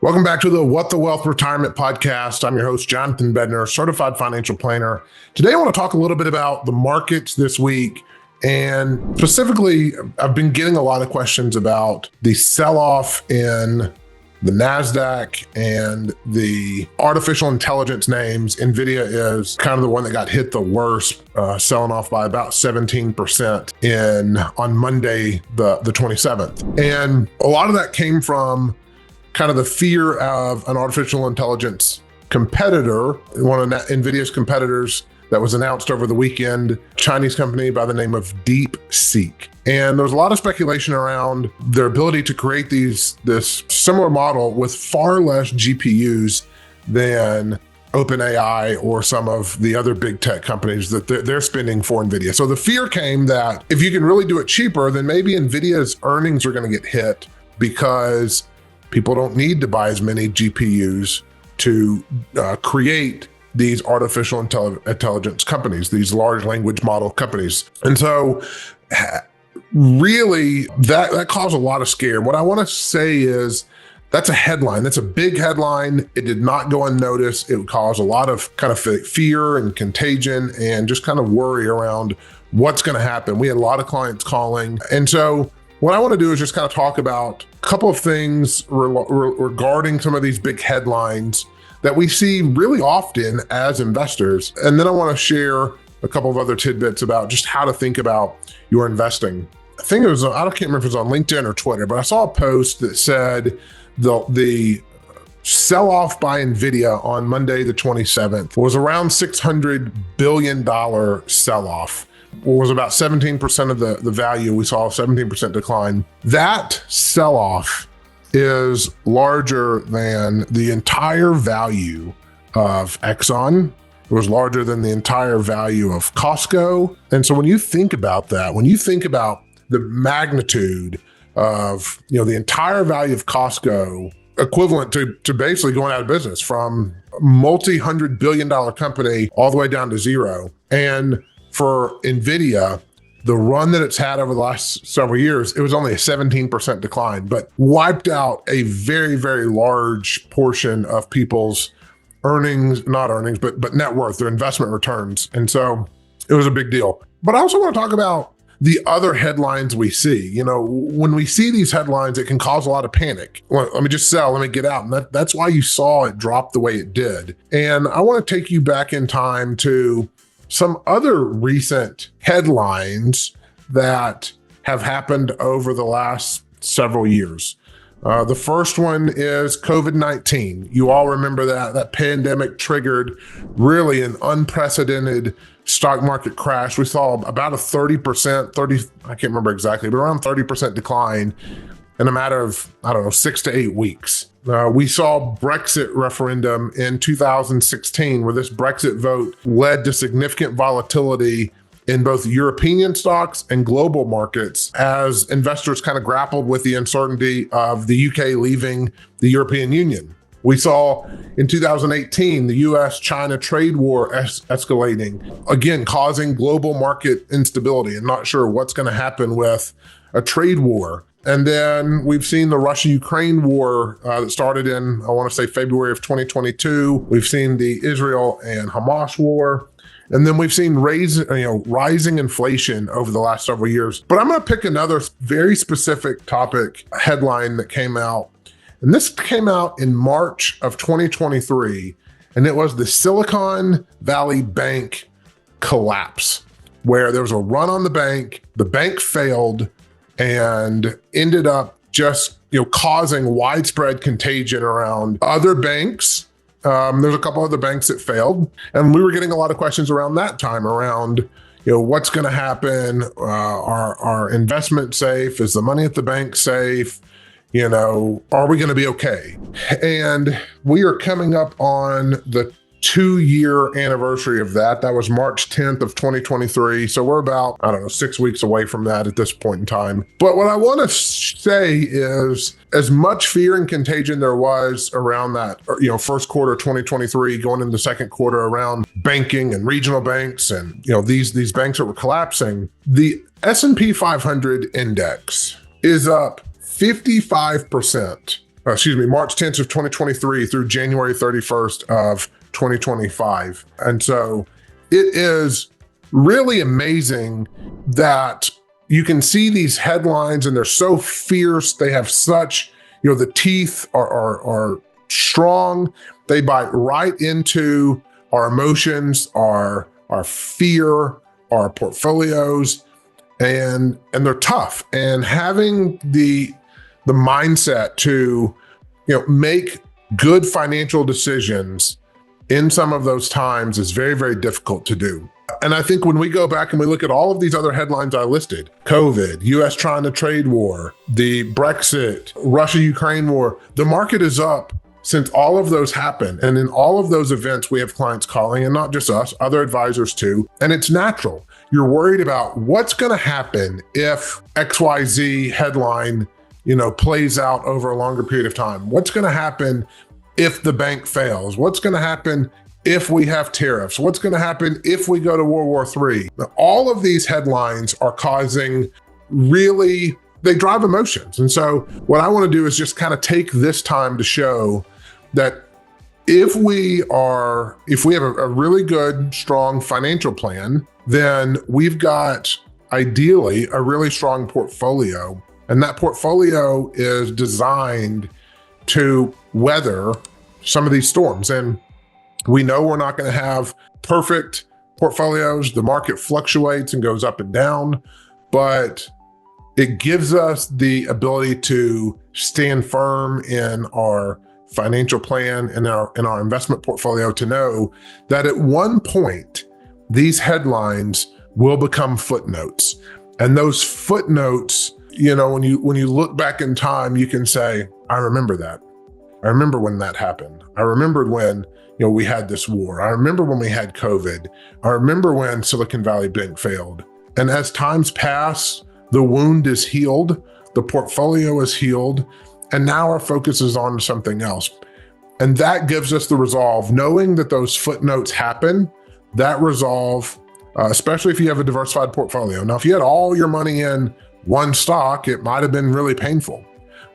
Welcome back to the What the Wealth Retirement Podcast. I'm your host, Jonathan Bednar, certified financial planner. Today, I want to talk a little bit about the markets this week. And specifically, I've been getting a lot of questions about the sell-off in the NASDAQ and the artificial intelligence names. Nvidia is kind of the one that got hit the worst, selling off by about 17% on Monday, the 27th. And a lot of that came from kind of the fear of an artificial intelligence competitor, one of Nvidia's competitors that was announced over the weekend, Chinese company by the name of DeepSeek. And there was a lot of speculation around their ability to create this similar model with far less GPUs than OpenAI or some of the other big tech companies that they're spending for Nvidia. So the fear came that if you can really do it cheaper, then maybe Nvidia's earnings are going to get hit because people don't need to buy as many GPUs to create these artificial intelligence companies, these large language model companies. And so really that caused a lot of scare. What I want to say is that's a headline. That's a big headline. It did not go unnoticed. It would cause a lot of kind of fear and contagion and just kind of worry around what's going to happen. We had a lot of clients calling. And so what I want to do is just kind of talk about a couple of things regarding some of these big headlines that we see really often as investors. And then I want to share a couple of other tidbits about just how to think about your investing. I think it was, I can't remember if it was on LinkedIn or Twitter, but I saw a post that said the sell-off by Nvidia on Monday, the 27th was around $600 billion sell-off. Was about 17% of the value. We saw a 17% decline. That sell-off is larger than the entire value of Exxon. It was larger than the entire value of Costco. And so when you think about that, when you think about the magnitude of the entire value of Costco, equivalent to basically going out of business from a multi-$100 billion company all the way down to zero. And for Nvidia, the run that it's had over the last several years, it was only a 17% decline, but wiped out a very, very large portion of people's not earnings, but net worth, their investment returns. And so it was a big deal. But I also want to talk about the other headlines we see. When we see these headlines, it can cause a lot of panic. Well, let me just sell, let me get out. And that's why you saw it drop the way it did. And I want to take you back in time to some other recent headlines that have happened over the last several years. The first one is COVID-19. You all remember that pandemic triggered really an unprecedented stock market crash. We saw about a 30%, I can't remember exactly, but around 30% decline in a matter of, 6 to 8 weeks. We saw Brexit referendum in 2016, where this Brexit vote led to significant volatility in both European stocks and global markets as investors kind of grappled with the uncertainty of the UK leaving the European Union. We saw in 2018, the US-China trade war escalating, again, causing global market instability and not sure what's going to happen with a trade war. And then we've seen the Russia-Ukraine war that started in, I want to say, February of 2022. We've seen the Israel and Hamas war. And then we've seen rising inflation over the last several years. But I'm going to pick another very specific topic headline that came out. And this came out in March of 2023. And it was the Silicon Valley Bank collapse, where there was a run on the bank failed, and ended up just causing widespread contagion around other banks. There's a couple other banks that failed, and we were getting a lot of questions around that time around what's going to happen. Are investments safe? Is the money at the bank safe? Are we going to be okay? And we are coming up on the 2-year anniversary of that. That was March 10th of 2023. So we're about, 6 weeks away from that at this point in time. But what I want to say is, as much fear and contagion there was around that, first quarter 2023 going into the second quarter around banking and regional banks and, these banks that were collapsing, the S&P 500 index is up 55% March 10th of 2023 through January 31st of 2025. And so it is really amazing that you can see these headlines and they're so fierce. They have such, the teeth are strong. They bite right into our emotions, our fear, our portfolios, and they're tough. And having the mindset to, make good financial decisions in some of those times is very, very difficult to do. And I think when we go back and we look at all of these other headlines I listed, COVID, US-China trade war, the Brexit, Russia-Ukraine war, the market is up since all of those happened. And in all of those events, we have clients calling, and not just us, other advisors too. And it's natural. You're worried about what's going to happen if XYZ headline, plays out over a longer period of time. What's going to happen if the bank fails? What's going to happen if we have tariffs? What's going to happen if we go to World War III? Now, all of these headlines are causing they drive emotions. And so what I want to do is just kind of take this time to show that if we have a really good, strong financial plan, then we've got ideally a really strong portfolio. And that portfolio is designed to weather some of these storms. And we know we're not going to have perfect portfolios. The market fluctuates and goes up and down, but it gives us the ability to stand firm in our financial plan and in our investment portfolio to know that at one point, these headlines will become footnotes. And those footnotes, when you look back in time, you can say, I remember that. I remember when that happened. I remembered when, we had this war. I remember when we had COVID. I remember when Silicon Valley Bank failed. And as times pass, the wound is healed, the portfolio is healed, and now our focus is on something else. And that gives us the resolve, knowing that those footnotes happen, that resolve, especially if you have a diversified portfolio. Now, if you had all your money in one stock, it might have been really painful.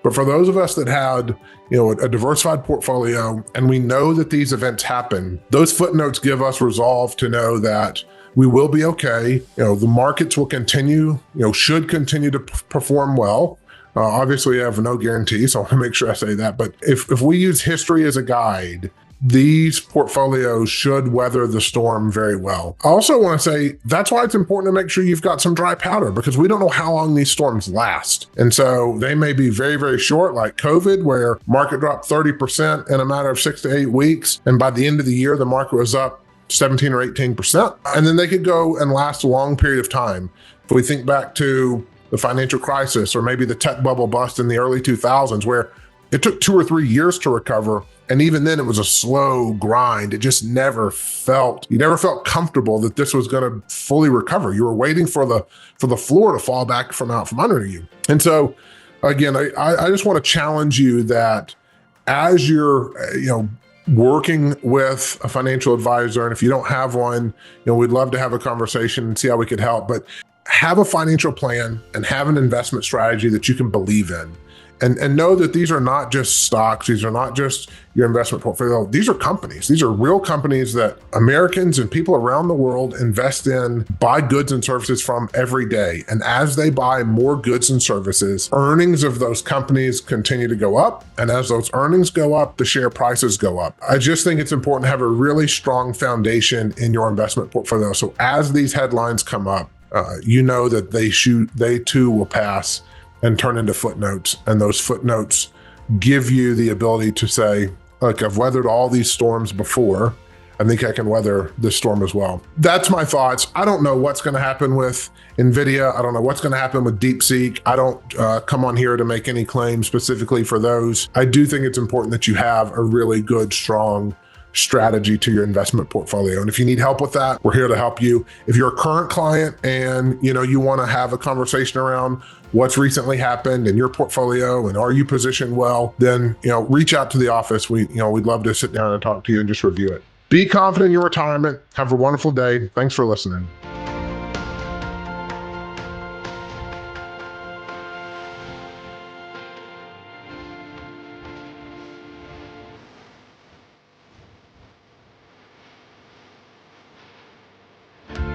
But for those of us that had, a diversified portfolio, and we know that these events happen, those footnotes give us resolve to know that we will be okay. The markets will continue, should continue to perform well. Obviously, I have no guarantee, so I want to make sure I say that. But if we use history as a guide, these portfolios should weather the storm very well. I also want to say that's why it's important to make sure you've got some dry powder, because we don't know how long these storms last. And so they may be very, very short, like COVID, where market dropped 30% in a matter of 6 to 8 weeks. And by the end of the year, the market was up 17 or 18%. And then they could go and last a long period of time. If we think back to the financial crisis, or maybe the tech bubble bust in the early 2000s, where it took 2 or 3 years to recover. And even then it was a slow grind. It just you never felt comfortable that this was going to fully recover. You were waiting for the floor to fall back from out from under you. And so again, I just want to challenge you that as you're, working with a financial advisor, and if you don't have one, we'd love to have a conversation and see how we could help, but have a financial plan and have an investment strategy that you can believe in. And know that these are not just stocks. These are not just your investment portfolio. These are companies. These are real companies that Americans and people around the world invest in, buy goods and services from every day. And as they buy more goods and services, earnings of those companies continue to go up. And as those earnings go up, the share prices go up. I just think it's important to have a really strong foundation in your investment portfolio. So as these headlines come up, that they too will pass and turn into footnotes. And those footnotes give you the ability to say, look, I've weathered all these storms before. I think I can weather this storm as well. That's my thoughts. I don't know what's going to happen with Nvidia. I don't know what's going to happen with DeepSeek. I don't come on here to make any claims specifically for those. I do think it's important that you have a really good, strong strategy to your investment portfolio. And if you need help with that, we're here to help you. If you're a current client and you want to have a conversation around what's recently happened in your portfolio and are you positioned well, then reach out to the office. We'd love to sit down and talk to you and just review it. Be confident in your retirement. Have a wonderful day. Thanks for listening.